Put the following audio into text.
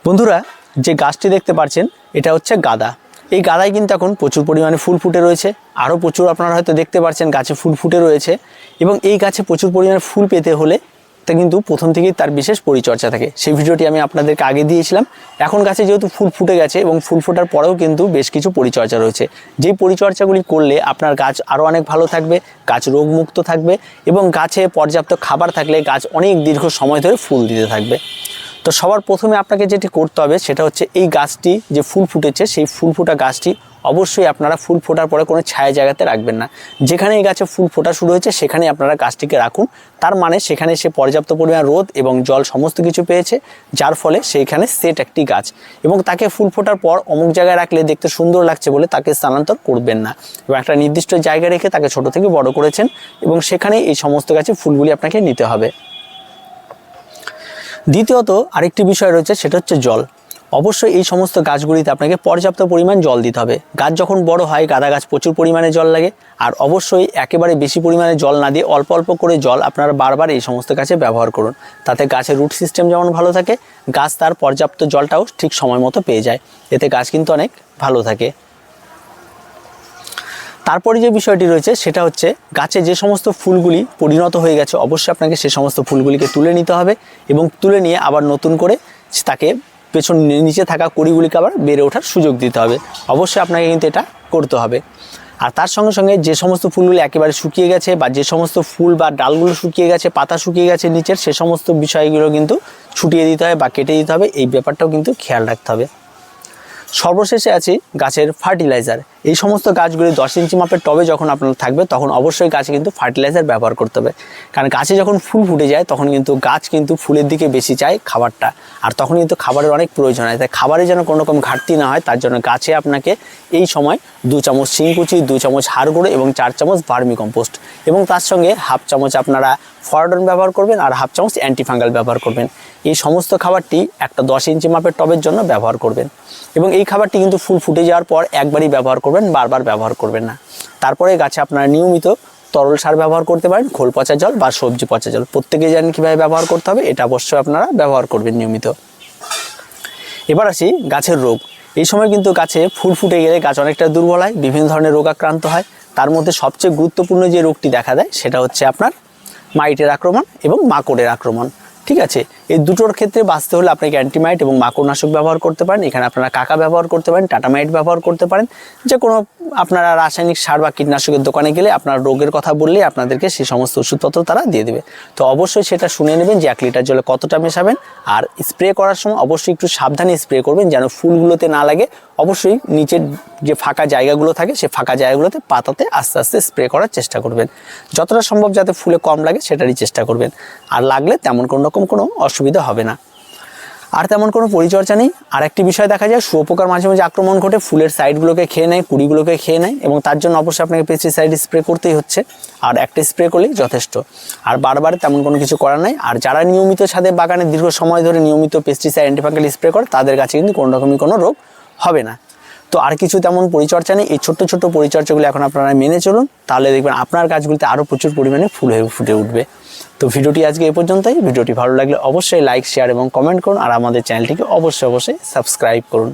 বন্ধুরা যে গাছটি দেখতে পাচ্ছেন এটা হচ্ছে গাঁদা। এই গাঁদায় কিন্তু এখন প্রচুর পরিমাণে ফুল ফুটে রয়েছে, আরও প্রচুর আপনারা হয়তো দেখতে পাচ্ছেন গাছে ফুল ফুটে রয়েছে। এবং এই গাছে প্রচুর পরিমাণে ফুল পেতে হলে তা কিন্তু প্রথম থেকেই তার বিশেষ পরিচর্যা থাকে। সেই ভিডিওটি আমি আপনাদেরকে আগে দিয়েছিলাম। এখন গাছে যেহেতু ফুল ফুটে গেছে এবং ফুল ফোটার পরেও কিন্তু বেশ কিছু পরিচর্যা রয়েছে, যেই পরিচর্যাগুলি করলে আপনার গাছ আরও অনেক ভালো থাকবে, গাছ রোগমুক্ত থাকবে এবং গাছে পর্যাপ্ত খাবার থাকলে গাছ অনেক দীর্ঘ সময় ধরে ফুল দিতে থাকবে। তো সবার প্রথমে আপনাকে যেটি করতে হবে সেটা হচ্ছে এই গাছটি যে ফুল ফুটেছে সেই ফুল ফোটা গাছটি অবশ্যই আপনারা ফুল ফোটার পরে কোনো ছায়া জায়গাতে রাখবেন না। যেখানে এই গাছে ফুল ফোটা শুরু হয়েছে সেখানে আপনারা গাছটিকে রাখুন। তার মানে সেখানে সে পর্যাপ্ত পরিমাণ রোদ এবং জল সমস্ত কিছু পেয়েছে, যার ফলে সেইখানে সেট একটি গাছ। এবং তাকে ফুল ফোটার পর অমুক জায়গায় রাখলে দেখতে সুন্দর লাগছে বলে তাকে স্থানান্তর করবেন না, এবং একটা নির্দিষ্ট জায়গায় রেখে তাকে ছোট থেকে বড় করেছেন এবং সেখানে এই সমস্ত গাছে ফুলগুলি আপনাকে নিতে হবে। দ্বিতীয়ত আরেকটি বিষয় রয়েছে, সেটা হচ্ছে জল। অবশ্যই এই সমস্ত গাছগুলিতে আপনাকে পর্যাপ্ত পরিমাণ জল দিতে হবে। গাছ যখন বড় হয় গাঁদা গাছ প্রচুর পরিমাণে জল লাগে, আর অবশ্যই একেবারে বেশি পরিমাণে জল না দিয়ে অল্প অল্প করে জল আপনারা বারবার এই সমস্ত গাছে ব্যবহার করুন। তাতে গাছের রুট সিস্টেম যেমন ভালো থাকে, গাছ তার পর্যাপ্ত জলটাও ঠিক সময় মতো পেয়ে যায়। এতে গাছ কিন্তু অনেক ভালো থাকে। তারপরে যে বিষয়টি রয়েছে সেটা হচ্ছে গাছে যে সমস্ত ফুলগুলি পরিণত হয়ে গেছে অবশ্যই আপনাকে সে সমস্ত ফুলগুলিকে তুলে নিতে হবে এবং তুলে নিয়ে আবার নতুন করে তাকে পেছন নিচে থাকা কড়িগুলিকে আবার বেড়ে ওঠার সুযোগ দিতে হবে। অবশ্যই আপনাকে কিন্তু এটা করতে হবে। আর তার সঙ্গে সঙ্গে যে সমস্ত ফুলগুলি একেবারে শুকিয়ে গেছে বা যে সমস্ত ফুল বা ডালগুলো শুকিয়ে গেছে, পাতা শুকিয়ে গেছে নিচের, সে সমস্ত বিষয়গুলো কিন্তু ছুটিয়ে দিতে হবে বা কেটে দিতে হবে। এই ব্যাপারটাও কিন্তু খেয়াল রাখতে হবে। সর্বশেষে আছে গাছের ফার্টিলাইজার। এই সমস্ত গাছগুলি 10 ইঞ্চি মাপের টবে যখন আপনার থাকবে তখন অবশ্যই গাছে কিন্তু ফার্টিলাইজার ব্যবহার করতে হবে। কারণ গাছে যখন ফুল ফুটে যায় তখন কিন্তু গাছ কিন্তু ফুলের দিকে বেশি চায় খাবারটা, আর তখন কিন্তু খাবারের অনেক প্রয়োজন হয়। তাই খাবারে যেন কোনো রকম ঘাটতি না হয় তার জন্য গাছে আপনাকে এই সময় 2 চামচ শিংকুচি, 2 চামচ হাড় গুঁড়ো এবং 4 চামচ ভার্মি কম্পোস্ট এবং তার সঙ্গে হাফ চামচ আপনারা ফরডন ব্যবহার করবেন আর হাফ চামচ অ্যান্টিফাঙ্গাল ব্যবহার করবেন। এই সমস্ত খাবারটি একটা 10 ইঞ্চি মাপের টবের জন্য ব্যবহার করবেন এবং এই খাবারটি কিন্তু ফুল ফুটে যাওয়ার পর একবারই ব্যবহার করবেন, বারবার ব্যবহার করবেন না। তারপরে গাছে আপনারা নিয়মিত তরল সার ব্যবহার করতে পারেন, খোল পচা জল বা সবজি পচা জল। প্রত্যেকেই জানেন কীভাবে ব্যবহার করতে হবে, এটা অবশ্যই আপনারা ব্যবহার করবেন নিয়মিত। এবার আসি গাছের রোগ। এই সময় কিন্তু গাছে ফুল ফুটে গেলে গাছ অনেকটা দুর্বল হয়, বিভিন্ন ধরনের রোগ আক্রান্ত হয়। তার মধ্যে সবচেয়ে গুরুত্বপূর্ণ যে রোগটি দেখা দেয় সেটা হচ্ছে আপনার মাইটের আক্রমণ এবং মাকড়ের আক্রমণ। ঠিক আছে, এই দুটোর ক্ষেত্রে বাঁচতে হলে আপনাকে অ্যান্টিমাইট এবং মাকড়নাশক ব্যবহার করতে পারেন। এখানে আপনারা কাকা ব্যবহার করতে পারেন, টাটামাইট ব্যবহার করতে পারেন। যে কোনো আপনারা রাসায়নিক সার বা কীটনাশকের দোকানে গেলে আপনার রোগের কথা বললেই আপনাদেরকে সেই সমস্ত ওষুধপত্র তারা দিয়ে দেবে। তো অবশ্যই সেটা শুনে নেবেন যে 1 লিটার জলে কতটা মেশাবেন। আর স্প্রে করার সময় অবশ্যই একটু সাবধানে স্প্রে করবেন যেন ফুলগুলোতে না লাগে। অবশ্যই নিচের যে ফাঁকা জায়গাগুলো থাকে সে ফাঁকা জায়গাগুলোতে পাতাতে আস্তে আস্তে স্প্রে করার চেষ্টা করবেন। যতটা সম্ভব যাতে ফুলে কম লাগে সেটারই চেষ্টা করবেন। আর লাগলে তেমন কোনো অসুবিধা হবে না। আর তেমন কোনো পরিচর্যা নেই। আর একটি বিষয় দেখা যায়, শুঁয়োপোকার মাঝে মাঝে আক্রমণ ঘটে, ফুলের সাইডগুলোকে খেয়ে নেয়, কুড়িগুলোকে খেয়ে নেয় এবং তার জন্য অবশ্যই আপনাকে পেস্টিসাইড স্প্রে করতেই হচ্ছে। আর একটা স্প্রে করলেই যথেষ্ট, আর বারবার তেমন কোনো কিছু করার নাই। আর যারা নিয়মিত ছাদে বাগানে দীর্ঘ সময় ধরে নিয়মিত পেস্টিসাইড অ্যান্টিফাঙ্গাল স্প্রে করে তাদের কাছে কিন্তু কোনো রকমই কোনো রোগ হবে না। তো আর কিছু তেমন পরিচর্যা নেই। এই ছোট্ট ছোট্ট পরিচর্যাগুলো এখন আপনারা মেনে চলুন, তাহলে দেখবেন আপনার গাছগুলিতে আরও প্রচুর পরিমাণে ফুল হয়ে ফুটে উঠবে। তো ভিডিওটি আজকে এই পর্যন্তই। ভিডিওটি ভালো লাগলে অবশ্যই লাইক, শেয়ার এবং কমেন্ট করুন, আর আমাদের চ্যানেলটিকে অবশ্যই সাবস্ক্রাইব করুন।